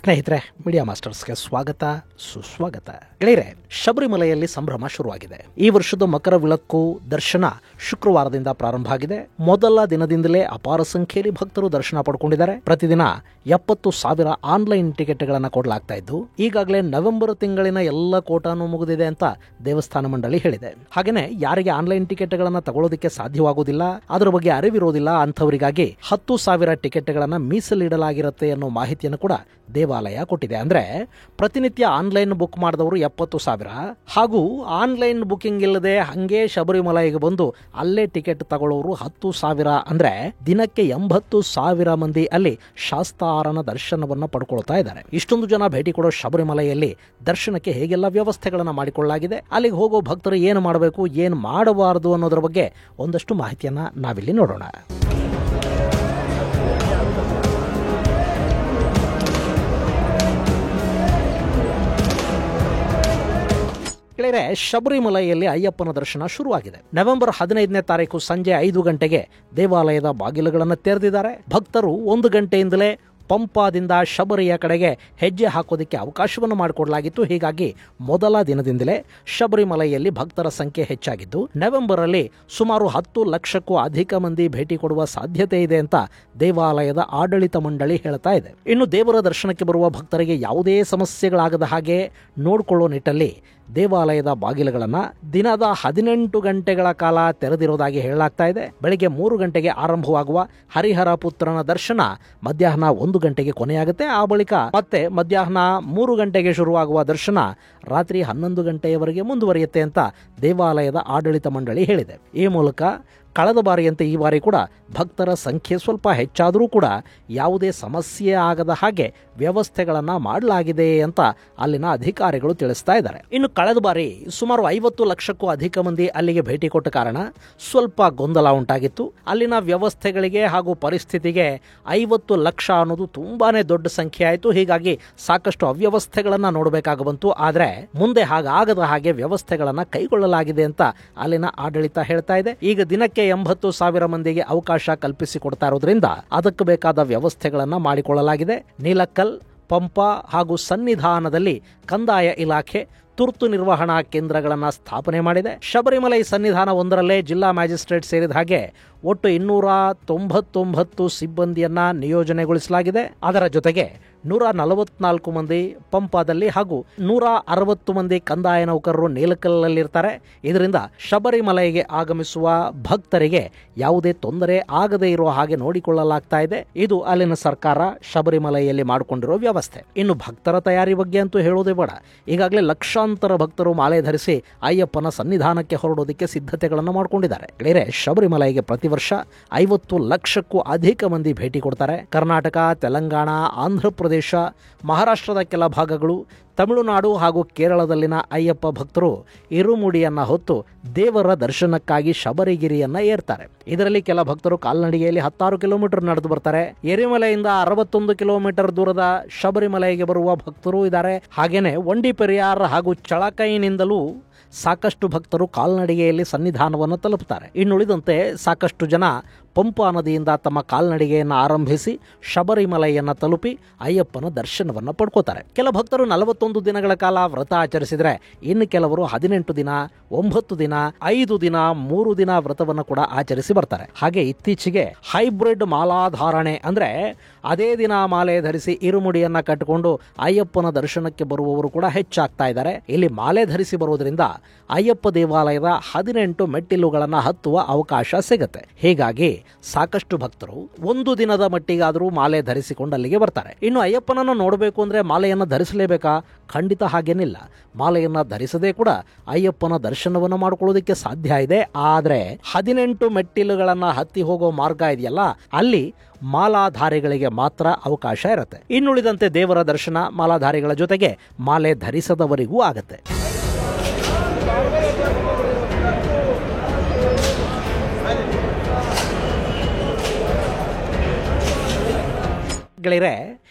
ಸ್ನೇಹಿತರೆ, ಮೀಡಿಯಾ ಮಾಸ್ಟರ್ಸ್ಗೆ ಸ್ವಾಗತ ಸುಸ್ವಾಗತ. ಗೆಳೆಯರೆ, ಶಬರಿಮಲೆಯಲ್ಲಿ ಸಂಭ್ರಮ ಶುರುವಾಗಿದೆ. ಈ ವರ್ಷದ ಮಕರ ವಿಳಕ್ಕು ದರ್ಶನ ಶುಕ್ರವಾರದಿಂದ ಪ್ರಾರಂಭ ಆಗಿದೆ. ಮೊದಲ ದಿನದಿಂದಲೇ ಅಪಾರ ಸಂಖ್ಯೆಯಲ್ಲಿ ಭಕ್ತರು ದರ್ಶನ ಪಡ್ಕೊಂಡಿದ್ದಾರೆ. ಪ್ರತಿದಿನ 70,000 ಆನ್ಲೈನ್ ಟಿಕೆಟ್ಗಳನ್ನು ಕೊಡಲಾಗ್ತಾ ಇದ್ದು, ಈಗಾಗಲೇ ನವೆಂಬರ್ ತಿಂಗಳಿನ ಎಲ್ಲ ಕೋಟಾನು ಮುಗಿದಿದೆ ಅಂತ ದೇವಸ್ಥಾನ ಮಂಡಳಿ ಹೇಳಿದೆ. ಹಾಗೇನೆ ಯಾರಿಗೆ ಆನ್ಲೈನ್ ಟಿಕೆಟ್ಗಳನ್ನು ತಗೊಳ್ಳೋದಕ್ಕೆ ಸಾಧ್ಯವಾಗುವುದಿಲ್ಲ, ಅದರ ಬಗ್ಗೆ ಅರಿವಿರೋದಿಲ್ಲ ಅಂಥವರಿಗಾಗಿ 10,000 ಟಿಕೆಟ್ಗಳನ್ನು ಮೀಸಲಿಡಲಾಗಿರುತ್ತೆ ಅನ್ನೋ ಮಾಹಿತಿಯನ್ನು ಕೂಡ ದೇವಾಲಯ ಕೊಟ್ಟಿದೆ. ಅಂದ್ರೆ ಪ್ರತಿನಿತ್ಯ ಆನ್ಲೈನ್ ಬುಕ್ ಮಾಡಿದವರು 70,000 ಹಾಗೂ ಆನ್ಲೈನ್ ಬುಕಿಂಗ್ ಇಲ್ಲದೆ ಹಂಗೆ ಶಬರಿಮಲೆಗೆ ಬಂದು ಅಲ್ಲೇ ಟಿಕೆಟ್ ತಗೊಳ್ಳೋರು 10,000. ಅಂದ್ರೆ ದಿನಕ್ಕೆ 80,000 ಮಂದಿ ಅಲ್ಲಿ ಶಾಸ್ತಾರನ ದರ್ಶನವನ್ನ ಪಡ್ಕೊಳ್ತಾ ಇದ್ದಾರೆ. ಇಷ್ಟೊಂದು ಜನ ಭೇಟಿ ಕೊಡೋ ಶಬರಿಮಲೆಯಲ್ಲಿ ದರ್ಶನಕ್ಕೆ ಹೇಗೆಲ್ಲ ವ್ಯವಸ್ಥೆಗಳನ್ನ ಮಾಡಿಕೊಳ್ಳಲಾಗಿದೆ, ಅಲ್ಲಿಗೆ ಹೋಗೋ ಭಕ್ತರು ಏನು ಮಾಡಬೇಕು, ಏನು ಮಾಡಬಾರದು ಅನ್ನೋದರ ಬಗ್ಗೆ ಒಂದಷ್ಟು ಮಾಹಿತಿಯನ್ನ ನಾವಿಲ್ಲಿ ನೋಡೋಣ. ಗೆಳೆಯರೆ, ಶಬರಿಮಲೆಯಲ್ಲಿ ಅಯ್ಯಪ್ಪನ ದರ್ಶನ ಶುರುವಾಗಿದೆ. ನವೆಂಬರ್ 15ನೇ ತಾರೀಕು ಸಂಜೆ 5 ಗಂಟೆಗೆ ದೇವಾಲಯದ ಬಾಗಿಲುಗಳನ್ನು ತೆರೆದಿದ್ದಾರೆ. ಭಕ್ತರು 1 ಗಂಟೆಯಿಂದಲೇ ಪಂಪಾದಿಂದ ಶಬರಿಯ ಕಡೆಗೆ ಹೆಜ್ಜೆ ಹಾಕೋದಕ್ಕೆ ಅವಕಾಶವನ್ನು ಮಾಡಿಕೊಡಲಾಗಿತ್ತು. ಹೀಗಾಗಿ ಮೊದಲ ದಿನದಿಂದಲೇ ಶಬರಿಮಲೆಯಲ್ಲಿ ಭಕ್ತರ ಸಂಖ್ಯೆ ಹೆಚ್ಚಾಗಿದ್ದು, ನವೆಂಬರ್ ಅಲ್ಲಿ ಸುಮಾರು 10 ಲಕ್ಷಕ್ಕೂ ಅಧಿಕ ಮಂದಿ ಭೇಟಿ ಕೊಡುವ ಸಾಧ್ಯತೆ ಇದೆ ಅಂತ ದೇವಾಲಯದ ಆಡಳಿತ ಮಂಡಳಿ ಹೇಳ್ತಾ ಇದೆ. ಇನ್ನು ದೇವರ ದರ್ಶನಕ್ಕೆ ಬರುವ ಭಕ್ತರಿಗೆ ಯಾವುದೇ ಸಮಸ್ಯೆಗಳಾಗದ ಹಾಗೆ ನೋಡಿಕೊಳ್ಳೋ ನಿಟ್ಟಲ್ಲಿ ದೇವಾಲಯದ ಬಾಗಿಲುಗಳನ್ನು ದಿನದ 18 ಗಂಟೆಗಳ ಕಾಲ ತೆರೆದಿರೋದಾಗಿ ಹೇಳಲಾಗ್ತಾ ಇದೆ. ಬೆಳಿಗ್ಗೆ 3 ಗಂಟೆಗೆ ಆರಂಭವಾಗುವ ಹರಿಹರ ಪುತ್ರನ ದರ್ಶನ ಮಧ್ಯಾಹ್ನ 1 ಗಂಟೆಗೆ ಕೊನೆಯಾಗುತ್ತೆ. ಆ ಬಳಿಕ ಮತ್ತೆ ಮಧ್ಯಾಹ್ನ 3 ಗಂಟೆಗೆ ಶುರುವಾಗುವ ದರ್ಶನ ರಾತ್ರಿ 11 ಗಂಟೆಯವರೆಗೆ ಮುಂದುವರಿಯುತ್ತೆ ಅಂತ ದೇವಾಲಯದ ಆಡಳಿತ ಮಂಡಳಿ ಹೇಳಿದೆ. ಈ ಮೂಲಕ ಕಳೆದ ಬಾರಿಯಂತೆ ಈ ಬಾರಿ ಕೂಡ ಭಕ್ತರ ಸಂಖ್ಯೆ ಸ್ವಲ್ಪ ಹೆಚ್ಚಾದರೂ ಕೂಡ ಯಾವುದೇ ಸಮಸ್ಯೆ ಆಗದ ಹಾಗೆ ವ್ಯವಸ್ಥೆಗಳನ್ನು ಮಾಡಲಾಗಿದೆ ಅಂತ ಅಲ್ಲಿನ ಅಧಿಕಾರಿಗಳು ತಿಳಿಸ್ತಾ ಇದ್ದಾರೆ. ಇನ್ನು ಕಳೆದ ಬಾರಿ ಸುಮಾರು 50 ಲಕ್ಷಕ್ಕೂ ಅಧಿಕ ಮಂದಿ ಅಲ್ಲಿಗೆ ಭೇಟಿ ಕೊಟ್ಟ ಕಾರಣ ಸ್ವಲ್ಪ ಗೊಂದಲ ಉಂಟಾಗಿತ್ತು. ಅಲ್ಲಿನ ವ್ಯವಸ್ಥೆಗಳಿಗೆ ಹಾಗೂ ಪರಿಸ್ಥಿತಿಗೆ 50 ಲಕ್ಷ ಅನ್ನೋದು ತುಂಬಾನೇ ದೊಡ್ಡ ಸಂಖ್ಯೆ ಆಯಿತು. ಹೀಗಾಗಿ ಸಾಕಷ್ಟು ಅವ್ಯವಸ್ಥೆಗಳನ್ನು ನೋಡಬೇಕಾಗಿ ಬಂತು. ಆದರೆ ಮುಂದೆ ಹಾಗಾಗದ ಹಾಗೆ ವ್ಯವಸ್ಥೆಗಳನ್ನು ಕೈಗೊಳ್ಳಲಾಗಿದೆ ಅಂತ ಅಲ್ಲಿನ ಆಡಳಿತ ಹೇಳ್ತಾ ಇದೆ. ಈಗ ದಿನಕ್ಕೆ 80,000 ಮಂದಿಗೆ ಅವಕಾಶ ಕಲ್ಪಿಸಿಕೊಡ್ತಾ ಇರೋದ್ರಿಂದ ಅದಕ್ಕೆ ಬೇಕಾದ ವ್ಯವಸ್ಥೆಗಳನ್ನು ಮಾಡಿಕೊಳ್ಳಲಾಗಿದೆ. ನೀಲಕ್ಕಲ್, ಪಂಪಾ ಹಾಗೂ ಸನ್ನಿಧಾನದಲ್ಲಿ ಕಂದಾಯ ಇಲಾಖೆ ತುರ್ತು ನಿರ್ವಹಣಾ ಕೇಂದ್ರಗಳನ್ನು ಸ್ಥಾಪನೆ ಮಾಡಿದೆ. ಶಬರಿಮಲೆ ಸನ್ನಿಧಾನ ಒಂದರಲ್ಲೇ ಜಿಲ್ಲಾ ಮ್ಯಾಜಿಸ್ಟ್ರೇಟ್ ಸೇರಿದ ಹಾಗೆ ಒಟ್ಟು 299 ಸಿಬ್ಬಂದಿಯನ್ನ ನಿಯೋಜನೆಗೊಳಿಸಲಾಗಿದೆ. ಅದರ ಜೊತೆಗೆ 144 ಮಂದಿ ಪಂಪಾದಲ್ಲಿ ಹಾಗೂ 160 ಮಂದಿ ಕಂದಾಯ ನೌಕರರು ನೀಲಕಲ್ಲಲ್ಲಿರ್ತಾರೆ. ಇದರಿಂದ ಶಬರಿಮಲೆಗೆ ಆಗಮಿಸುವ ಭಕ್ತರಿಗೆ ಯಾವುದೇ ತೊಂದರೆ ಆಗದೇ ಇರುವ ಹಾಗೆ ನೋಡಿಕೊಳ್ಳಲಾಗ್ತಾ ಇದೆ. ಇದು ಅಲ್ಲಿನ ಸರ್ಕಾರ ಶಬರಿಮಲೆಯಲ್ಲಿ ಮಾಡಿಕೊಂಡಿರೋ ವ್ಯವಸ್ಥೆ. ಇನ್ನು ಭಕ್ತರ ತಯಾರಿ ಬಗ್ಗೆ ಅಂತೂ ಹೇಳೋದೇ ಬೇಡ. ಈಗಾಗಲೇ ಲಕ್ಷಾಂತರ ಭಕ್ತರು ಮಾಲೆ ಧರಿಸಿ ಅಯ್ಯಪ್ಪನ ಸನ್ನಿಧಾನಕ್ಕೆ ಹೊರಡೋದಕ್ಕೆ ಸಿದ್ಧತೆಗಳನ್ನು ಮಾಡಿಕೊಂಡಿದ್ದಾರೆ. ಗೆಳೆಯರೆ, ಶಬರಿಮಲೆಗೆ ಪ್ರತಿ ವರ್ಷ 50 ಲಕ್ಷಕ್ಕೂ ಅಧಿಕ ಮಂದಿ ಭೇಟಿ ಕೊಡ್ತಾರೆ. ಕರ್ನಾಟಕ, ತೆಲಂಗಾಣ, ಆಂಧ್ರ ಪ್ರದೇಶ, ಮಹಾರಾಷ್ಟ್ರದ ಕೆಲ ಭಾಗಗಳು, ತಮಿಳುನಾಡು ಹಾಗೂ ಕೇರಳದಲ್ಲಿನ ಅಯ್ಯಪ್ಪ ಭಕ್ತರು ಇರುಮುಡಿಯನ್ನ ಹೊತ್ತು ದೇವರ ದರ್ಶನಕ್ಕಾಗಿ ಶಬರಿಗಿರಿಯನ್ನ ಏರ್ತಾರೆ. ಇದರಲ್ಲಿ ಕೆಲ ಭಕ್ತರು ಕಾಲ್ನಡಿಗೆಯಲ್ಲಿ 16 ಕಿಲೋಮೀಟರ್ ನಡೆದು ಬರ್ತಾರೆ. ಎರಿಮಲೆಯಿಂದ 61 ಕಿಲೋಮೀಟರ್ ದೂರದ ಶಬರಿಮಲೆಗೆ ಬರುವ ಭಕ್ತರು ಇದ್ದಾರೆ. ಹಾಗೇನೆ ಒಂಡಿ ಪೆರಿಯಾರ್ ಹಾಗೂ ಚಳಕೈನಿಂದಲೂ ಸಾಕಷ್ಟು ಭಕ್ತರು ಕಾಲ್ನಡಿಗೆಯಲ್ಲಿ ಸನ್ನಿಧಾನವನ್ನು ತಲುಪುತ್ತಾರೆ. ಇನ್ನುಳಿದಂತೆ ಸಾಕಷ್ಟು ಜನ ಪಂಪಾ ನದಿಯಿಂದ ತಮ್ಮ ಕಾಲ್ನಡಿಗೆಯನ್ನು ಆರಂಭಿಸಿ ಶಬರಿಮಲೆಯನ್ನು ತಲುಪಿ ಅಯ್ಯಪ್ಪನ ದರ್ಶನವನ್ನು ಪಡ್ಕೋತಾರೆ. ಕೆಲ ಭಕ್ತರು 41 ದಿನಗಳ ಕಾಲ ವ್ರತ ಆಚರಿಸಿದರೆ, ಇನ್ನು ಕೆಲವರು 18 ದಿನ, 9 ದಿನ, 5 ದಿನ, 3 ದಿನ ವ್ರತವನ್ನು ಕೂಡ ಆಚರಿಸಿ ಬರ್ತಾರೆ. ಹಾಗೆ ಇತ್ತೀಚೆಗೆ ಹೈಬ್ರಿಡ್ ಮಾಲಾಧಾರಣೆ ಅಂದ್ರೆ ಅದೇ ದಿನ ಮಾಲೆ ಧರಿಸಿ ಇರುಮುಡಿಯನ್ನ ಕಟ್ಟಿಕೊಂಡು ಅಯ್ಯಪ್ಪನ ದರ್ಶನಕ್ಕೆ ಬರುವವರು ಕೂಡ ಹೆಚ್ಚಾಗ್ತಾ ಇದ್ದಾರೆ. ಇಲ್ಲಿ ಮಾಲೆ ಧರಿಸಿ ಬರುವುದರಿಂದ ಅಯ್ಯಪ್ಪ ದೇವಾಲಯದ 18 ಮೆಟ್ಟಿಲುಗಳನ್ನು ಹತ್ತುವ ಅವಕಾಶ ಸಿಗುತ್ತೆ. ಹೀಗಾಗಿ ಸಾಕಷ್ಟು ಭಕ್ತರು 1 ದಿನದ ಮಟ್ಟಿಗಾದರೂ ಮಾಲೆ ಧರಿಸಿಕೊಂಡು ಅಲ್ಲಿಗೆ ಬರ್ತಾರೆ. ಇನ್ನು ಅಯ್ಯಪ್ಪನನ್ನು ನೋಡಬೇಕು ಅಂದ್ರೆ ಮಾಲೆಯನ್ನು ಧರಿಸಲೇಬೇಕಾ? ಖಂಡಿತ ಹಾಗೇನಿಲ್ಲ. ಮಾಲೆಯನ್ನ ಧರಿಸದೇ ಕೂಡ ಅಯ್ಯಪ್ಪನ ದರ್ಶನವನ್ನು ಮಾಡಿಕೊಳ್ಳೋದಕ್ಕೆ ಸಾಧ್ಯ ಇದೆ. ಆದರೆ 18 ಮೆಟ್ಟಿಲುಗಳನ್ನು ಹತ್ತಿ ಹೋಗೋ ಮಾರ್ಗ ಇದೆಯಲ್ಲ, ಅಲ್ಲಿ ಮಾಲಾಧಾರಿಗಳಿಗೆ ಮಾತ್ರ ಅವಕಾಶ ಇರುತ್ತೆ. ಇನ್ನುಳಿದಂತೆ ದೇವರ ದರ್ಶನ ಮಾಲಾಧಾರಿಗಳ ಜೊತೆಗೆ ಮಾಲೆ ಧರಿಸದವರಿಗೂ ಆಗತ್ತೆ. ಗೆಳೆಯರೆ,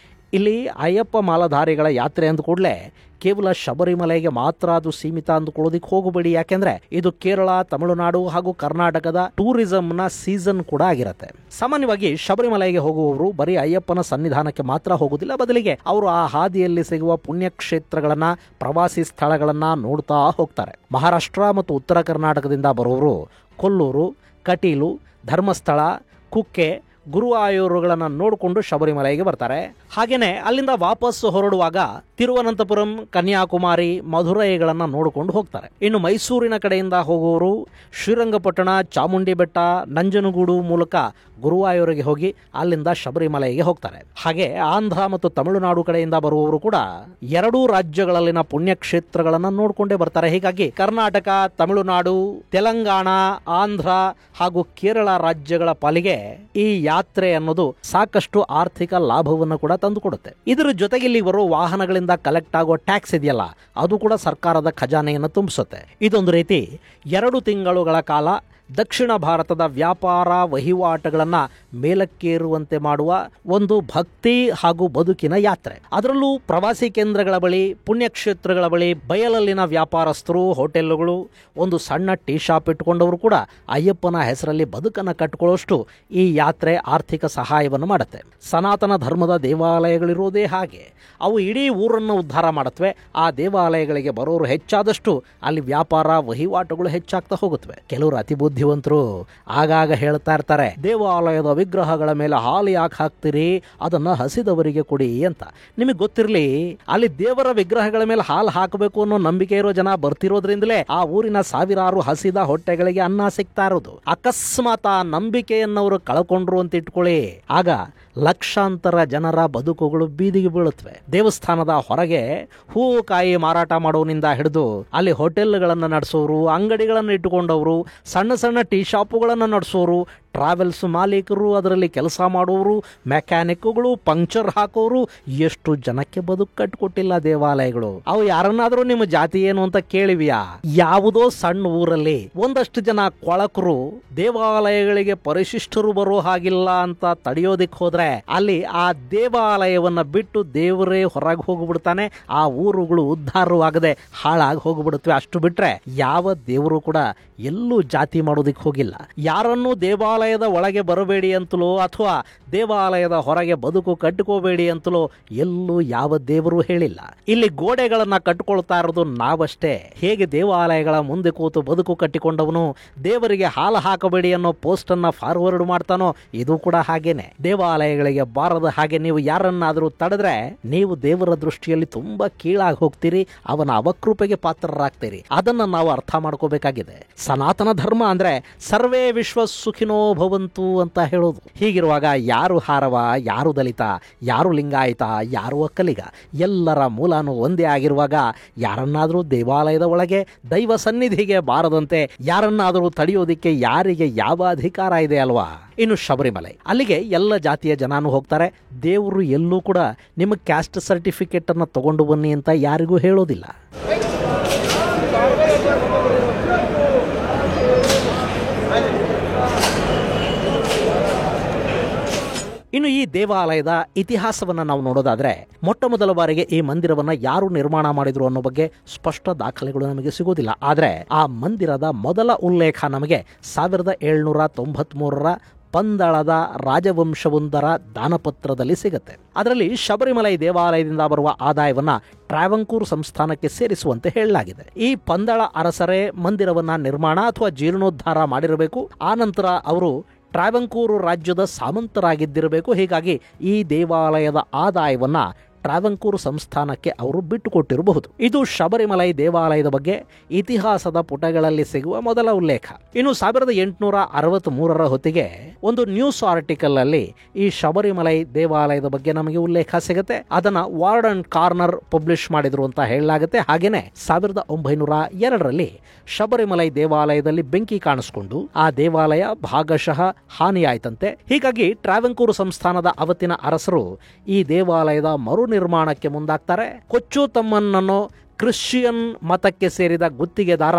ಇಲ್ಲಿ ಅಯ್ಯಪ್ಪ ಮಾಲಾಧಾರಿಗಳ ಯಾತ್ರೆ ಅಂದ ಕೂಡಲೇ ಕೇವಲ ಶಬರಿಮಲೆಗೆ ಮಾತ್ರ ಅದು ಸೀಮಿತ ಅಂದುಕೊಳ್ಳೋದಿಕ್ಕೆ ಹೋಗಬೇಡಿ. ಯಾಕೆಂದ್ರೆ ಇದು ಕೇರಳ, ತಮಿಳುನಾಡು ಹಾಗೂ ಕರ್ನಾಟಕದ ಟೂರಿಸಂನ ಸೀಸನ್ ಕೂಡ ಆಗಿರುತ್ತೆ. ಸಾಮಾನ್ಯವಾಗಿ ಶಬರಿಮಲೆಗೆ ಹೋಗುವವರು ಬರೀ ಅಯ್ಯಪ್ಪನ ಸನ್ನಿಧಾನಕ್ಕೆ ಮಾತ್ರ ಹೋಗುವುದಿಲ್ಲ, ಬದಲಿಗೆ ಅವರು ಆ ಹಾದಿಯಲ್ಲಿ ಸಿಗುವ ಪುಣ್ಯಕ್ಷೇತ್ರಗಳನ್ನ, ಪ್ರವಾಸಿ ಸ್ಥಳಗಳನ್ನ ನೋಡ್ತಾ ಹೋಗ್ತಾರೆ. ಮಹಾರಾಷ್ಟ್ರ ಮತ್ತು ಉತ್ತರ ಕರ್ನಾಟಕದಿಂದ ಬರುವವರು ಕೊಲ್ಲೂರು, ಕಟೀಲು, ಧರ್ಮಸ್ಥಳ, ಕುಕ್ಕೆ, ಗುರುವಾಯೂರುಗಳನ್ನು ನೋಡಿಕೊಂಡು ಶಬರಿಮಲೆಗೆ ಬರ್ತಾರೆ. ಹಾಗೇನೆ ಅಲ್ಲಿಂದ ವಾಪಸ್ ಹೊರಡುವಾಗ ತಿರುವನಂತಪುರಂ, ಕನ್ಯಾಕುಮಾರಿ, ಮಧುರೈಗಳನ್ನು ನೋಡಿಕೊಂಡು ಹೋಗ್ತಾರೆ. ಇನ್ನು ಮೈಸೂರಿನ ಕಡೆಯಿಂದ ಹೋಗುವವರು ಶ್ರೀರಂಗಪಟ್ಟಣ, ಚಾಮುಂಡಿ ಬೆಟ್ಟ, ನಂಜನಗೂಡು ಮೂಲಕ ಗುರುವಾಯೂರಿಗೆ ಹೋಗಿ ಅಲ್ಲಿಂದ ಶಬರಿಮಲೆಗೆ ಹೋಗ್ತಾರೆ. ಹಾಗೆ ಆಂಧ್ರ ಮತ್ತು ತಮಿಳುನಾಡು ಕಡೆಯಿಂದ ಬರುವವರು ಕೂಡ ಎರಡೂ ರಾಜ್ಯಗಳಲ್ಲಿನ ಪುಣ್ಯಕ್ಷೇತ್ರಗಳನ್ನು ನೋಡಿಕೊಂಡೇ ಬರ್ತಾರೆ. ಹೀಗಾಗಿ ಕರ್ನಾಟಕ, ತಮಿಳುನಾಡು, ತೆಲಂಗಾಣ, ಆಂಧ್ರ ಹಾಗೂ ಕೇರಳ ರಾಜ್ಯಗಳ ಪಾಲಿಗೆ ಈ ಯಾತ್ರೆ ಅನ್ನೋದು ಸಾಕಷ್ಟು ಆರ್ಥಿಕ ಲಾಭವನ್ನು ಕೂಡ ತಂದುಕೊಡುತ್ತೆ. ಇದರ ಜೊತೆಗೆ ಇಲ್ಲಿ ಬರೋ ವಾಹನಗಳಿಂದ ಕಲೆಕ್ಟ್ ಆಗೋ ಟ್ಯಾಕ್ಸ್ ಇದೆಯಲ್ಲ, ಅದು ಕೂಡ ಸರ್ಕಾರದ ಖಜಾನೆಯನ್ನು ತುಂಬಿಸುತ್ತೆ. ಇದೊಂದು ರೀತಿ 2 ತಿಂಗಳುಗಳ ಕಾಲ ದಕ್ಷಿಣ ಭಾರತದ ವ್ಯಾಪಾರ ವಹಿವಾಟುಗಳನ್ನು ಮೇಲಕ್ಕೇರುವಂತೆ ಮಾಡುವ ಒಂದು ಭಕ್ತಿ ಹಾಗೂ ಬದುಕಿನ ಯಾತ್ರೆ. ಅದರಲ್ಲೂ ಪ್ರವಾಸಿ ಕೇಂದ್ರಗಳ ಬಳಿ, ಪುಣ್ಯಕ್ಷೇತ್ರಗಳ ಬಳಿ, ಬಯಲಲ್ಲಿನ ವ್ಯಾಪಾರಸ್ಥರು, ಹೋಟೆಲ್ಗಳು, ಒಂದು ಸಣ್ಣ ಟೀ ಶಾಪ್ ಇಟ್ಕೊಂಡವರು ಕೂಡ ಅಯ್ಯಪ್ಪನ ಹೆಸರಲ್ಲಿ ಬದುಕನ್ನು ಕಟ್ಟಿಕೊಳ್ಳೋಷ್ಟು ಈ ಯಾತ್ರೆ ಆರ್ಥಿಕ ಸಹಾಯವನ್ನು ಮಾಡುತ್ತೆ. ಸನಾತನ ಧರ್ಮದ ದೇವಾಲಯಗಳಿರೋದೇ ಹಾಗೆ. ಅವು ಇಡೀ ಊರನ್ನು ಉದ್ಧಾರ ಮಾಡುತ್ತವೆ. ಆ ದೇವಾಲಯಗಳಿಗೆ ಬರೋರು ಹೆಚ್ಚಾದಷ್ಟು ಅಲ್ಲಿ ವ್ಯಾಪಾರ ವಹಿವಾಟುಗಳು ಹೆಚ್ಚಾಗ್ತಾ ಹೋಗುತ್ತವೆ. ಕೆಲವರು ಅತಿ ಬುದ್ಧಿವಂತರು ಆಗಾಗ ಹೇಳ್ತಾ ಇರ್ತಾರೆ, ದೇವಾಲಯದ ವಿಗ್ರಹಗಳ ಮೇಲೆ ಹಾಲು ಯಾಕೆ ಹಾಕ್ತೀರಿ, ಅದನ್ನ ಹಸಿದವರಿಗೆ ಕೊಡಿ ಅಂತ. ನಿಮಗೆ ಗೊತ್ತಿರಲಿ, ಅಲ್ಲಿ ದೇವರ ವಿಗ್ರಹಗಳ ಮೇಲೆ ಹಾಲು ಹಾಕಬೇಕು ಅನ್ನೋ ನಂಬಿಕೆ ಇರೋ ಜನ ಬರ್ತಿರೋದ್ರಿಂದಲೇ ಆ ಊರಿನ ಸಾವಿರಾರು ಹಸಿದ ಹೊಟ್ಟೆಗಳಿಗೆ ಅನ್ನ ಸಿಗ್ತಾ ಇರೋದು. ಅಕಸ್ಮಾತ್ ಆ ನಂಬಿಕೆಯನ್ನವರು ಕಳ್ಕೊಂಡ್ರು ಅಂತ ಇಟ್ಕೊಳ್ಳಿ, ಆಗ ಲಕ್ಷಾಂತರ ಜನರ ಬದುಕುಗಳು ಬೀದಿಗೆ ಬೀಳುತ್ತವೆ. ದೇವಸ್ಥಾನದ ಹೊರಗೆ ಹೂವು ಕಾಯಿ ಮಾರಾಟ ಮಾಡೋನಿಂದ ಹಿಡಿದು ಅಲ್ಲಿ ಹೋಟೆಲ್ಗಳನ್ನು ನಡೆಸೋರು, ಅಂಗಡಿಗಳನ್ನು ಇಟ್ಟುಕೊಂಡವರು, ಸಣ್ಣ ಸಣ್ಣ ಟೀ ಶಾಪುಗಳನ್ನು ನಡೆಸೋರು, ಟ್ರಾವೆಲ್ಸ್ ಮಾಲೀಕರು, ಅದರಲ್ಲಿ ಕೆಲಸ ಮಾಡುವವರು, ಮೆಕ್ಯಾನಿಕ್ಗಳು, ಪಂಕ್ಚರ್ ಹಾಕೋರು, ಎಷ್ಟು ಜನಕ್ಕೆ ಬದುಕು ಕಟ್ಟಿಕೊಟ್ಟಿಲ್ಲ ದೇವಾಲಯಗಳು. ಅವು ಯಾರನ್ನಾದ್ರೂ ನಿಮ್ಮ ಜಾತಿ ಏನು ಅಂತ ಕೇಳಿವ್ಯಾ? ಯಾವುದೋ ಸಣ್ಣ ಊರಲ್ಲಿ ಒಂದಷ್ಟು ಜನ ಕೊಳಕರು ದೇವಾಲಯಗಳಿಗೆ ಪರಿಶಿಷ್ಟರು ಬರೋ ಹಾಗಿಲ್ಲ ಅಂತ ತಡೆಯೋದಿಕ್ ಹೋದ್ರೆ ಅಲ್ಲಿ ಆ ದೇವಾಲಯವನ್ನ ಬಿಟ್ಟು ದೇವರೇ ಹೊರಗೆ ಹೋಗ್ಬಿಡ್ತಾನೆ. ಆ ಊರುಗಳು ಉದ್ಧಾರವಾಗದೆ ಹಾಳಾಗಿ ಹೋಗ್ಬಿಡುತ್ತವೆ. ಅಷ್ಟು ಬಿಟ್ರೆ ಯಾವ ದೇವರು ಕೂಡ ಎಲ್ಲೂ ಜಾತಿ ಮಾಡೋದಿಕ್ ಹೋಗಿಲ್ಲ. ಯಾರನ್ನೂ ದೇವಾಲಯದ ಒಳಗೆ ಬರಬೇಡಿ ಅಂತಲೋ ಅಥವಾ ದೇವಾಲಯದ ಹೊರಗೆ ಬದುಕು ಕಟ್ಟಿಕೋಬೇಡಿ ಅಂತಲೋ ಎಲ್ಲೂ ಯಾವ ದೇವರು ಹೇಳಿಲ್ಲ. ಇಲ್ಲಿ ಗೋಡೆಗಳನ್ನ ಕಟ್ಟಿಕೊಳ್ತಾ ಇರೋದು ನಾವಷ್ಟೇ. ಹೇಗೆ ದೇವಾಲಯಗಳ ಮುಂದೆ ಕೂತು ಬದುಕು ಕಟ್ಟಿಕೊಂಡವನು ದೇವರಿಗೆ ಹಾಲು ಹಾಕಬೇಡಿ ಅನ್ನೋ ಪೋಸ್ಟ್ ಅನ್ನ ಫಾರ್ವರ್ಡ್ ಮಾಡ್ತಾನೋ, ಇದು ಕೂಡ ಹಾಗೇನೆ. ದೇವಾಲಯಗಳಿಗೆ ಬಾರದ ಹಾಗೆ ನೀವು ಯಾರನ್ನಾದರೂ ತಡೆದ್ರೆ ನೀವು ದೇವರ ದೃಷ್ಟಿಯಲ್ಲಿ ತುಂಬಾ ಕೀಳಾಗಿ ಹೋಗ್ತೀರಿ, ಅವನ ಅವಕೃಪೆಗೆ ಪಾತ್ರರಾಗ್ತೀರಿ. ಅದನ್ನ ನಾವು ಅರ್ಥ ಮಾಡ್ಕೋಬೇಕಾಗಿದೆ. ಸನಾತನ ಧರ್ಮ ಅಂದ್ರೆ ಸರ್ವೇ ವಿಶ್ವ ಸುಖಿನೋ ಭವಂತು ಅಂತ ಹೇಳೋದು. ಹೀಗಿರುವಾಗ ಯಾರು ಹಾರವ, ಯಾರು ದಲಿತ, ಯಾರು ಲಿಂಗಾಯತ, ಯಾರು ಒಕ್ಕಲಿಗ, ಎಲ್ಲರ ಮೂಲನೂ ಒಂದೇ ಆಗಿರುವಾಗ ಯಾರನ್ನಾದರೂ ದೇವಾಲಯದ ಒಳಗೆ ದೈವ ಸನ್ನಿಧಿಗೆ ಬಾರದಂತೆ ಯಾರನ್ನಾದರೂ ತಡೆಯೋದಿಕ್ಕೆ ಯಾರಿಗೆ ಯಾವ ಅಧಿಕಾರ ಇದೆ ಅಲ್ವಾ? ಇನ್ನು ಶಬರಿಮಲೆ, ಅಲ್ಲಿಗೆ ಎಲ್ಲ ಜಾತಿಯ ಜನಾನು ಹೋಗ್ತಾರೆ. ದೇವರು ಎಲ್ಲೂ ಕೂಡ ನಿಮ್ಮ ಕ್ಯಾಸ್ಟ್ ಸರ್ಟಿಫಿಕೇಟ್ ಅನ್ನು ತಗೊಂಡು ಬನ್ನಿ ಅಂತ ಯಾರಿಗೂ ಹೇಳೋದಿಲ್ಲ. ಇನ್ನು ಈ ದೇವಾಲಯದ ಇತಿಹಾಸವನ್ನು ನಾವು ನೋಡೋದಾದ್ರೆ, ಮೊಟ್ಟ ಮೊದಲ ಬಾರಿಗೆ ಈ ಮಂದಿರವನ್ನ ಯಾರು ನಿರ್ಮಾಣ ಮಾಡಿದ್ರು ಅನ್ನೋ ಬಗ್ಗೆ ಸ್ಪಷ್ಟ ದಾಖಲೆಗಳು ನಮಗೆ ಸಿಗೋದಿಲ್ಲ. ಆದರೆ ಆ ಮಂದಿರದ ಮೊದಲ ಉಲ್ಲೇಖ ನಮಗೆ 1793ರ ಪಂದಳದ ರಾಜವಂಶವೊಂದರ ದಾನಪತ್ರದಲ್ಲಿ ಸಿಗುತ್ತೆ. ಅದರಲ್ಲಿ ಶಬರಿಮಲೈ ದೇವಾಲಯದಿಂದ ಬರುವ ಆದಾಯವನ್ನ ಟ್ರಾವಂಕೂರ್ ಸಂಸ್ಥಾನಕ್ಕೆ ಸೇರಿಸುವಂತೆ ಹೇಳಲಾಗಿದೆ. ಈ ಪಂದಳ ಅರಸರೇ ಮಂದಿರವನ್ನ ನಿರ್ಮಾಣ ಅಥವಾ ಜೀರ್ಣೋದ್ಧಾರ ಮಾಡಿರಬೇಕು. ಆ ನಂತರ ಅವರು ಟ್ರಾವಂಕೂರು ರಾಜ್ಯದ ಸಾಮಂತರಾಗಿದ್ದಿರಬೇಕು. ಹೀಗಾಗಿ ಈ ದೇವಾಲಯದ ಆದಾಯವನ್ನ ಟ್ರಾವಂಕೂರು ಸಂಸ್ಥಾನಕ್ಕೆ ಅವರು ಬಿಟ್ಟುಕೊಟ್ಟಿರಬಹುದು. ಇದು ಶಬರಿಮಲೈ ದೇವಾಲಯದ ಬಗ್ಗೆ ಇತಿಹಾಸದ ಪುಟಗಳಲ್ಲಿ ಸಿಗುವ ಮೊದಲ ಉಲ್ಲೇಖ. ಇನ್ನು 1863ರ ಹೊತ್ತಿಗೆ ಒಂದು ನ್ಯೂಸ್ ಆರ್ಟಿಕಲ್ ಅಲ್ಲಿ ಈ ಶಬರಿಮಲೈ ದೇವಾಲಯದ ಬಗ್ಗೆ ನಮಗೆ ಉಲ್ಲೇಖ ಸಿಗುತ್ತೆ. ಅದನ್ನ ವಾರ್ಡ್ ಅಂಡ್ ಕಾರ್ನರ್ ಪಬ್ಲಿಷ್ ಮಾಡಿದ್ರು ಅಂತ ಹೇಳಲಾಗುತ್ತೆ. ಹಾಗೇನೆ 1902ರಲ್ಲಿ ಶಬರಿಮಲೈ ದೇವಾಲಯದಲ್ಲಿ ಬೆಂಕಿ ಕಾಣಿಸಿಕೊಂಡು ಆ ದೇವಾಲಯ ಭಾಗಶಃ ಹಾನಿಯಾಯ್ತಂತೆ. ಹೀಗಾಗಿ ಟ್ರಾವಂಕೂರು ಸಂಸ್ಥಾನದ ಅವತ್ತಿನ ಅರಸರು ಈ ದೇವಾಲಯದ ಮರು ನಿರ್ಮಾಣಕ್ಕೆ ಮುಂದಾಗ್ತಾರೆ. ಕೊಚ್ಚು ತಮ್ಮನ್ನೋ ಕ್ರಿಶ್ಚಿಯನ್ ಮತಕ್ಕೆ ಸೇರಿದ ಗುತ್ತಿಗೆದಾರ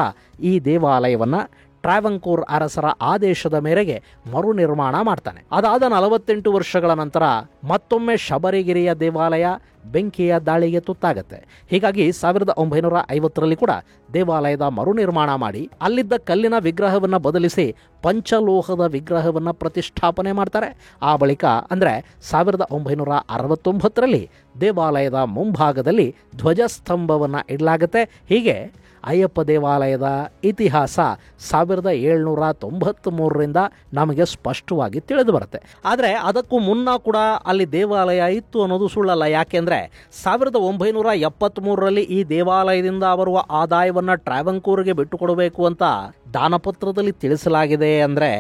ಈ ದೇವಾಲಯವನ್ನ ಟ್ರಾವಂಕೋರ್ ಅರಸರ ಆದೇಶದ ಮೇರೆಗೆ ಮರು ನಿರ್ಮಾಣ ಮಾಡ್ತಾನೆ. ಅದಾದ 48 ವರ್ಷಗಳ ನಂತರ ಮತ್ತೊಮ್ಮೆ ಶಬರಿಗಿರಿಯ ದೇವಾಲಯ ಬೆಂಕಿಯ ದಾಳಿಗೆ ತುತ್ತಾಗತ್ತೆ. ಹೀಗಾಗಿ 1950ರಲ್ಲಿ ಕೂಡ ದೇವಾಲಯದ ಮರು ನಿರ್ಮಾಣ ಮಾಡಿ ಅಲ್ಲಿದ್ದ ಕಲ್ಲಿನ ವಿಗ್ರಹವನ್ನು ಬದಲಿಸಿ ಪಂಚಲೋಹದ ವಿಗ್ರಹವನ್ನು ಪ್ರತಿಷ್ಠಾಪನೆ ಮಾಡ್ತಾರೆ. ಆ ಬಳಿಕ ಅಂದರೆ 1969ರಲ್ಲಿ ದೇವಾಲಯದ ಮುಂಭಾಗದಲ್ಲಿ ಧ್ವಜಸ್ತಂಭವನ್ನು ಇಡಲಾಗುತ್ತೆ. ಹೀಗೆ ಅಯ್ಯಪ್ಪ ದೇವಾಲಯದ ಇತಿಹಾಸ 1793ರಿಂದ ನಮಗೆ ಸ್ಪಷ್ಟವಾಗಿ ತಿಳಿದು ಬರುತ್ತೆ. ಆದರೆ ಅದಕ್ಕೂ ಮುನ್ನ ಕೂಡ ಅಲ್ಲಿ ದೇವಾಲಯ ಇತ್ತು ಅನ್ನೋದು ಸುಳ್ಳಲ್ಲ. ಯಾಕೆಂದರೆ 1973ರಲ್ಲಿ ಈ ದೇವಾಲಯದಿಂದ ಬರುವ ಆದಾಯವನ್ನು ಟ್ರಾವಂಕೋರ್ಗೆ ಬಿಟ್ಟುಕೊಡಬೇಕು ಅಂತ ದಾನಪತ್ರದಲ್ಲಿ ತಿಳಿಸಲಾಗಿದೆ. ಅಂದರೆ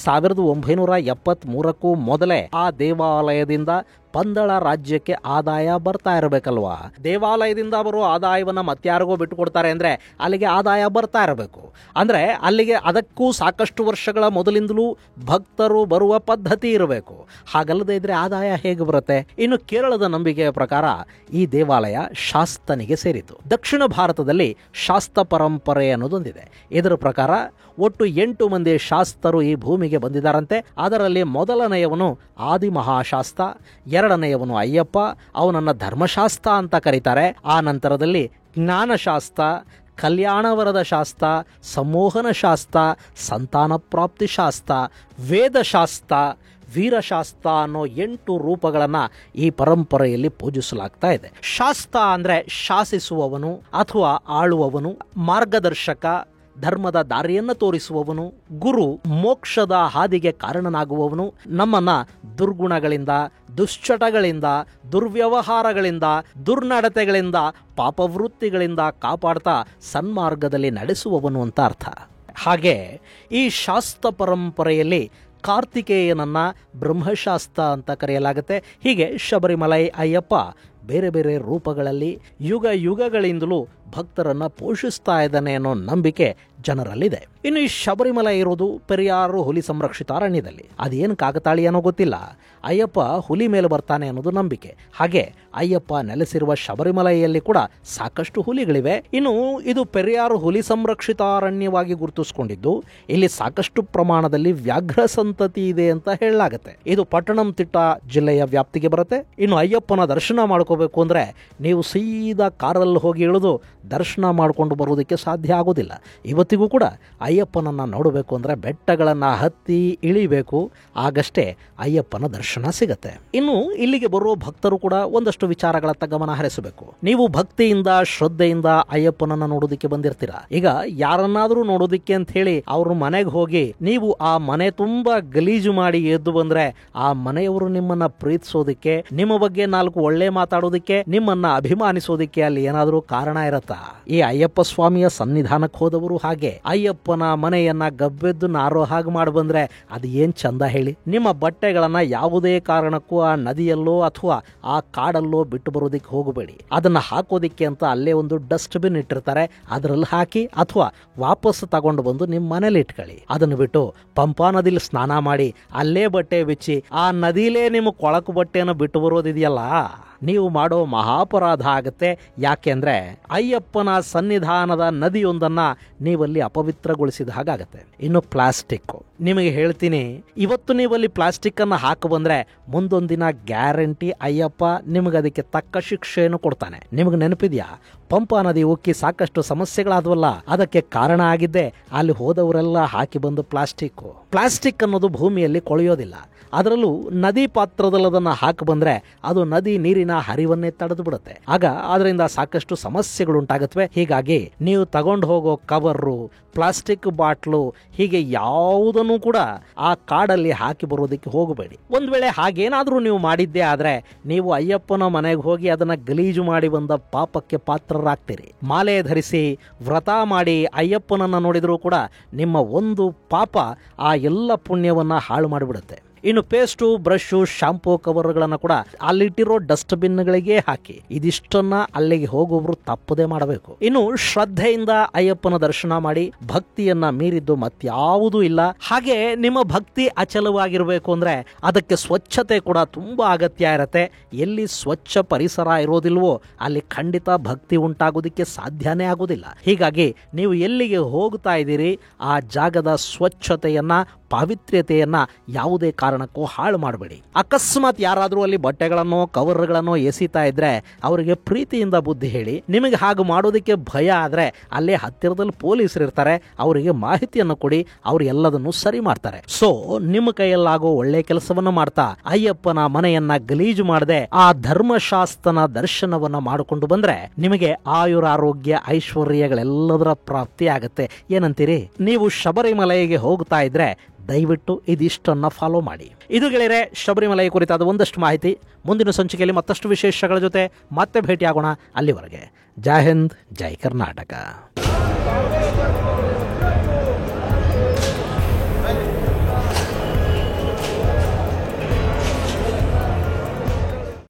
1973ಕ್ಕೂ ಮೊದಲೇ ಆ ದೇವಾಲಯದಿಂದ ಪಂದಳ ರಾಜ್ಯಕ್ಕೆ ಆದಾಯ ಬರ್ತಾ ಇರಬೇಕಲ್ವಾ. ದೇವಾಲಯದಿಂದ ಬರುವ ಆದಾಯವನ್ನು ಮತ್ತಾರಿಗೋ ಬಿಟ್ಟು ಕೊಡ್ತಾರೆ ಅಂದರೆ ಅಲ್ಲಿಗೆ ಆದಾಯ ಬರ್ತಾ ಇರಬೇಕು. ಅಂದರೆ ಅಲ್ಲಿಗೆ ಅದಕ್ಕೂ ಸಾಕಷ್ಟು ವರ್ಷಗಳ ಮೊದಲಿಂದಲೂ ಭಕ್ತರು ಬರುವ ಪದ್ಧತಿ ಇರಬೇಕು. ಹಾಗಲ್ಲದೆ ಇದ್ರೆ ಆದಾಯ ಹೇಗೆ ಬರುತ್ತೆ? ಇನ್ನು ಕೇರಳದ ನಂಬಿಕೆಯ ಪ್ರಕಾರ ಈ ದೇವಾಲಯ ಶಾಸ್ತನಿಗೆ ಸೇರಿತು. ದಕ್ಷಿಣ ಭಾರತದಲ್ಲಿ ಶಾಸ್ತ ಪರಂಪರೆ ಅನ್ನೋದೊಂದಿದೆ. ಇದರ ಪ್ರಕಾರ ಒಟ್ಟು 8 ಮಂದಿ ಶಾಸ್ತರು ಈ ಭೂಮಿಗೆ ಬಂದಿದ್ದಾರಂತೆ. ಅದರಲ್ಲಿ ಮೊದಲನೆಯವನು ಆದಿಮಹಾಶಾಸ್ತ, ಎರಡನೆಯವನು ಅಯ್ಯಪ್ಪ, ಅವನನ್ನು ಧರ್ಮಶಾಸ್ತ್ರ ಅಂತ ಕರೀತಾರೆ. ಆ ನಂತರದಲ್ಲಿ ಜ್ಞಾನಶಾಸ್ತ್ರ, ಕಲ್ಯಾಣವರದ ಶಾಸ್ತ್ರ, ಸಂಮೋಹನ ಶಾಸ್ತ್ರ, ಸಂತಾನ ಪ್ರಾಪ್ತಿ ಶಾಸ್ತ್ರ, ವೇದಶಾಸ್ತ್ರ, ವೀರಶಾಸ್ತ್ರ ಅನ್ನೋ 8 ರೂಪಗಳನ್ನು ಈ ಪರಂಪರೆಯಲ್ಲಿ ಪೂಜಿಸಲಾಗ್ತಾ ಇದೆ. ಶಾಸ್ತ್ರ ಅಂದರೆ ಶಾಸಿಸುವವನು ಅಥವಾ ಆಳುವವನು, ಮಾರ್ಗದರ್ಶಕ, ಧರ್ಮದ ದಾರಿಯನ್ನು ತೋರಿಸುವವನು, ಗುರು, ಮೋಕ್ಷದ ಹಾದಿಗೆ ಕಾರಣನಾಗುವವನು, ನಮ್ಮನ್ನ ದುರ್ಗುಣಗಳಿಂದ, ದುಶ್ಚಟಗಳಿಂದ, ದುರ್ವ್ಯವಹಾರಗಳಿಂದ, ದುರ್ನಡತೆಗಳಿಂದ, ಪಾಪವೃತ್ತಿಗಳಿಂದ ಕಾಪಾಡ್ತಾ ಸನ್ಮಾರ್ಗದಲ್ಲಿ ನಡೆಸುವವನು ಅಂತ ಅರ್ಥ. ಹಾಗೆ ಈ ಶಾಸ್ತ್ರ ಪರಂಪರೆಯಲ್ಲಿ ಕಾರ್ತಿಕೇಯನನ್ನ ಬ್ರಹ್ಮಶಾಸ್ತ್ರ ಅಂತ ಕರೆಯಲಾಗುತ್ತೆ. ಹೀಗೆ ಶಬರಿಮಲೈ ಅಯ್ಯಪ್ಪ ಬೇರೆ ಬೇರೆ ರೂಪಗಳಲ್ಲಿ ಯುಗಗಳಿಂದಲೂ ಭಕ್ತರನ್ನು ಪೋಷಿಸ್ತಾ ಇದ್ದಾನೆ ಅನ್ನೋ ನಂಬಿಕೆ ಜನರಲ್ಲಿದೆ. ಇನ್ನು ಈ ಶಬರಿಮಲೆ ಇರೋದು ಪೆರಿಯಾರು ಹುಲಿ ಸಂರಕ್ಷಿತ ಅರಣ್ಯದಲ್ಲಿ. ಅದೇನು ಕಾಕತಾಳಿ ಅನ್ನೋ ಗೊತ್ತಿಲ್ಲ. ಅಯ್ಯಪ್ಪ ಹುಲಿ ಮೇಲೆ ಬರ್ತಾನೆ ಅನ್ನೋದು ನಂಬಿಕೆ. ಹಾಗೆ ಅಯ್ಯಪ್ಪ ನೆಲೆಸಿರುವ ಶಬರಿಮಲೆಯಲ್ಲಿ ಕೂಡ ಸಾಕಷ್ಟು ಹುಲಿಗಳಿವೆ. ಇನ್ನು ಇದು ಪೆರಿಯಾರು ಹುಲಿ ಸಂರಕ್ಷಿತ ಅರಣ್ಯವಾಗಿ ಗುರುತಿಸಿಕೊಂಡಿದ್ದು ಇಲ್ಲಿ ಸಾಕಷ್ಟು ಪ್ರಮಾಣದಲ್ಲಿ ವ್ಯಾಘ್ರ ಸಂತತಿ ಇದೆ ಅಂತ ಹೇಳಲಾಗುತ್ತೆ. ಇದು ಪಟ್ಟಣಂತಿಟ್ಟ ಜಿಲ್ಲೆಯ ವ್ಯಾಪ್ತಿಗೆ ಬರುತ್ತೆ. ಇನ್ನು ಅಯ್ಯಪ್ಪನ ದರ್ಶನ ಮಾಡ್ಕೋಬೇಕು ಅಂದ್ರೆ ನೀವು ಸೀದಾ ಕಾರಲ್ಲಿ ಹೋಗಿ ಇಳಿದು ದರ್ಶನ ಮಾಡಿಕೊಂಡು ಬರುವುದಕ್ಕೆ ಸಾಧ್ಯ ಆಗೋದಿಲ್ಲ. ಇವತ್ತಿಗೂ ಕೂಡ ಅಯ್ಯಪ್ಪನನ್ನು ನೋಡಬೇಕು ಅಂದರೆ ಬೆಟ್ಟಗಳನ್ನು ಹತ್ತಿ ಇಳಿಬೇಕು. ಆಗಷ್ಟೇ ಅಯ್ಯಪ್ಪನ ದರ್ಶನ ಸಿಗತ್ತೆ. ಇನ್ನು ಇಲ್ಲಿಗೆ ಬರುವ ಭಕ್ತರು ಕೂಡ ಒಂದಷ್ಟು ವಿಚಾರಗಳತ್ತ ಗಮನ ಹರಿಸಬೇಕು. ನೀವು ಭಕ್ತಿಯಿಂದ ಶ್ರದ್ಧೆಯಿಂದ ಅಯ್ಯಪ್ಪನನ್ನು ನೋಡೋದಕ್ಕೆ ಬಂದಿರ್ತೀರಾ. ಈಗ ಯಾರನ್ನಾದರೂ ನೋಡೋದಿಕ್ಕೆ ಅಂತ ಹೇಳಿ ಅವ್ರ ಮನೆಗೆ ಹೋಗಿ ನೀವು ಆ ಮನೆ ತುಂಬಾ ಗಲೀಜು ಮಾಡಿ ಎದ್ದು ಬಂದ್ರೆ ಆ ಮನೆಯವರು ನಿಮ್ಮನ್ನ ಪ್ರೀತಿಸೋದಿಕ್ಕೆ, ನಿಮ್ಮ ಬಗ್ಗೆ 4 ಒಳ್ಳೆ ಮಾತಾಡೋದಿಕ್ಕೆ, ನಿಮ್ಮನ್ನ ಅಭಿಮಾನಿಸೋದಿಕ್ಕೆ ಅಲ್ಲಿ ಏನಾದರೂ ಕಾರಣ ಇರತ್ತಾ? ಈ ಅಯ್ಯಪ್ಪ ಸ್ವಾಮಿಯ ಸನ್ನಿಧಾನಕ್ಕೆ ಹೋದವರು ಹಾಗೆ ಅಯ್ಯಪ್ಪನ ಮನೆಯನ್ನ ಗಬ್ಬೆದ್ದು ನಾರೋ ಹಾಗೆ ಮಾಡಿ ಬಂದ್ರೆ ಅದು ಏನ್ ಚಂದ ಹೇಳಿ. ನಿಮ್ಮ ಬಟ್ಟೆಗಳನ್ನ ಯಾವುದೇ ಕಾರಣಕ್ಕೂ ಆ ನದಿಯಲ್ಲೋ ಅಥವಾ ಆ ಕಾಡಲ್ಲೋ ಬಿಟ್ಟು ಬರೋದಿಕ್ಕೆ ಹೋಗಬೇಡಿ. ಅದನ್ನ ಹಾಕೋದಿಕ್ಕೆ ಅಂತ ಅಲ್ಲೇ ಒಂದು ಡಸ್ಟ್ ಬಿನ್ ಇಟ್ಟಿರ್ತಾರೆ, ಅದರಲ್ಲಿ ಹಾಕಿ ಅಥವಾ ವಾಪಸ್ ತಗೊಂಡು ಬಂದು ನಿಮ್ಮ ಮನೇಲಿ ಇಟ್ಕೊಳ್ಳಿ. ಅದನ್ನು ಬಿಟ್ಟು ಪಂಪಾ ನದಿಲಿ ಸ್ನಾನ ಮಾಡಿ ಅಲ್ಲೇ ಬಟ್ಟೆ ಬಿಚ್ಚಿ ಆ ನದಿಲೇ ನಿಮ್ಮ ಕೊಳಕು ಬಟ್ಟೆಯನ್ನು ಬಿಟ್ಟು ಬರೋದಿದೆಯಲ್ಲ, ನೀವು ಮಾಡೋ ಮಹಾಪರಾಧ ಆಗುತ್ತೆ. ಯಾಕೆಂದ್ರೆ ಅಯ್ಯಪ್ಪನ ಸನ್ನಿಧಾನದ ನದಿಯೊಂದನ್ನ ನೀವಲ್ಲಿ ಅಪವಿತ್ರಗೊಳಿಸಿದ ಹಾಗಾಗತ್ತೆ. ಇನ್ನು ಪ್ಲಾಸ್ಟಿಕ್, ನಿಮಗೆ ಹೇಳ್ತೀನಿ, ಇವತ್ತು ನೀವಲ್ಲಿ ಪ್ಲಾಸ್ಟಿಕ್ ಅನ್ನ ಹಾಕ ಬಂದ್ರೆ ಮುಂದೊಂದಿನ ಗ್ಯಾರಂಟಿ ಅಯ್ಯಪ್ಪ ನಿಮಗೆ ಅದಕ್ಕೆ ತಕ್ಕ ಶಿಕ್ಷೆಯನ್ನು ಕೊಡ್ತಾನೆ. ನಿಮಗೆ ನೆನಪಿದ್ಯಾ? ಪಂಪಾ ನದಿ ಉಕ್ಕಿ ಸಾಕಷ್ಟು ಸಮಸ್ಯೆಗಳಾದವಲ್ಲ, ಅದಕ್ಕೆ ಕಾರಣ ಆಗಿದ್ದೆ ಅಲ್ಲಿ ಹೋದವರೆಲ್ಲ ಹಾಕಿ ಬಂದು ಪ್ಲಾಸ್ಟಿಕ್ ಅನ್ನೋದು ಭೂಮಿಯಲ್ಲಿ ಕೊಳೆಯೋದಿಲ್ಲ. ಅದರಲ್ಲೂ ನದಿ ಪಾತ್ರದಲ್ಲಿ ಅದನ್ನು ಹಾಕಿ ಬಂದ್ರೆ ಅದು ನದಿ ನೀರಿನ ಹರಿವನ್ನೇ ತಡೆದು ಬಿಡುತ್ತೆ. ಆಗ ಅದರಿಂದ ಸಾಕಷ್ಟು ಸಮಸ್ಯೆಗಳುಂಟಾಗತ್ವೆ. ಹೀಗಾಗಿ ನೀವು ತಗೊಂಡು ಹೋಗೋ ಕವರು, ಪ್ಲಾಸ್ಟಿಕ್ ಬಾಟ್ಲು ಹೀಗೆ ಯಾವುದನ್ನು ಕೂಡ ಆ ಕಾಡಲ್ಲಿ ಹಾಕಿ ಬರೋದಕ್ಕೆ ಹೋಗಬೇಡಿ. ಒಂದ್ ವೇಳೆ ಹಾಗೇನಾದ್ರೂ ನೀವು ಮಾಡಿದ್ದೇ ಆದ್ರೆ ನೀವು ಅಯ್ಯಪ್ಪನ ಮನೆಗೆ ಹೋಗಿ ಅದನ್ನ ಗಲೀಜು ಮಾಡಿ ಬಂದ ಪಾಪಕ್ಕೆ ಪಾತ್ರರಾಗ್ತೀರಿ. ಮಾಲೆ ಧರಿಸಿ ವ್ರತ ಮಾಡಿ ಅಯ್ಯಪ್ಪನನ್ನ ನೋಡಿದ್ರೂ ಕೂಡ ನಿಮ್ಮ ಒಂದು ಪಾಪ ಆ ಎಲ್ಲ ಪುಣ್ಯವನ್ನ ಹಾಳು ಮಾಡಿಬಿಡುತ್ತೆ. ಇನ್ನು ಪೇಸ್ಟು, ಬ್ರಷ್, ಶಾಂಪೂ ಕವರ್ಗಳನ್ನು ಕೂಡ ಅಲ್ಲಿಟ್ಟಿರೋ ಡಸ್ಟ್ ಬಿನ್ಗಳಿಗೆ ಹಾಕಿ. ಇದಿಷ್ಟನ್ನ ಅಲ್ಲಿಗೆ ಹೋಗುವವರು ತಪ್ಪದೇ ಮಾಡಬೇಕು. ಇನ್ನು ಶ್ರದ್ಧೆಯಿಂದ ಅಯ್ಯಪ್ಪನ ದರ್ಶನ ಮಾಡಿ. ಭಕ್ತಿಯನ್ನ ಮೀರಿದ್ದು ಮತ್ಯಾವುದೂ ಇಲ್ಲ. ಹಾಗೆ ನಿಮ್ಮ ಭಕ್ತಿ ಅಚಲವಾಗಿರಬೇಕು ಅಂದ್ರೆ ಅದಕ್ಕೆ ಸ್ವಚ್ಛತೆ ಕೂಡ ತುಂಬಾ ಅಗತ್ಯ ಇರತ್ತೆ. ಎಲ್ಲಿ ಸ್ವಚ್ಛ ಪರಿಸರ ಇರೋದಿಲ್ವೋ ಅಲ್ಲಿ ಖಂಡಿತ ಭಕ್ತಿ ಉಂಟಾಗೋದಿಕ್ಕೆ ಸಾಧ್ಯನೇ ಆಗೋದಿಲ್ಲ. ಹೀಗಾಗಿ ನೀವು ಎಲ್ಲಿಗೆ ಹೋಗ್ತಾ ಇದ್ದೀರಿ ಆ ಜಾಗದ ಸ್ವಚ್ಛತೆಯನ್ನ, ಪಾವಿತ್ರ್ಯತೆಯನ್ನ ಯಾವುದೇ ಕಾರಣಕ್ಕೂ ಹಾಳು ಮಾಡಬೇಡಿ. ಅಕಸ್ಮಾತ್ ಯಾರಾದರೂ ಅಲ್ಲಿ ಬಟ್ಟೆಗಳನ್ನು, ಕವರ್ಗಳನ್ನು ಎಸಿತಾ ಇದ್ರೆ ಅವರಿಗೆ ಪ್ರೀತಿಯಿಂದ ಬುದ್ಧಿ ಹೇಳಿ. ನಿಮಗೆ ಹಾಗೆ ಮಾಡೋದಕ್ಕೆ ಭಯ ಆದ್ರೆ ಅಲ್ಲೇ ಹತ್ತಿರದಲ್ಲಿ ಪೊಲೀಸರು ಇರ್ತಾರೆ, ಅವರಿಗೆ ಮಾಹಿತಿಯನ್ನು ಕೊಡಿ, ಅವರು ಎಲ್ಲದನ್ನು ಸರಿ ಮಾಡ್ತಾರೆ. ಸೊ ನಿಮ್ಮ ಕೈಯಲ್ಲಾಗೋ ಒಳ್ಳೆ ಕೆಲಸವನ್ನ ಮಾಡ್ತಾ ಅಯ್ಯಪ್ಪನ ಮನೆಯನ್ನ ಗಲೀಜು ಮಾಡದೆ ಆ ಧರ್ಮಶಾಸ್ತ್ರನ ದರ್ಶನವನ್ನ ಮಾಡಿಕೊಂಡು ಬಂದ್ರೆ ನಿಮಗೆ ಆಯುರಾರೋಗ್ಯ ಐಶ್ವರ್ಯಗಳೆಲ್ಲದರ ಪ್ರಾಪ್ತಿ ಆಗತ್ತೆ. ಏನಂತೀರಿ? ನೀವು ಶಬರಿಮಲೆಗೆ ಹೋಗ್ತಾ ಇದ್ರೆ ದಯವಿಟ್ಟು ಇದಿಷ್ಟನ್ನ ಫಾಲೋ ಮಾಡಿ. ಇದು ಗೆಳೆಯರೆ ಶಬರಿಮಲೆ ಕುರಿತಾದ ಒಂದಷ್ಟು ಮಾಹಿತಿ. ಮುಂದಿನ ಸಂಚಿಕೆಯಲ್ಲಿ ಮತ್ತಷ್ಟು ವಿಶೇಷಗಳ ಜೊತೆ ಮತ್ತೆ ಭೇಟಿಯಾಗೋಣ. ಅಲ್ಲಿವರೆಗೆ ಜೈ ಹಿಂದ್, ಜೈ ಕರ್ನಾಟಕ.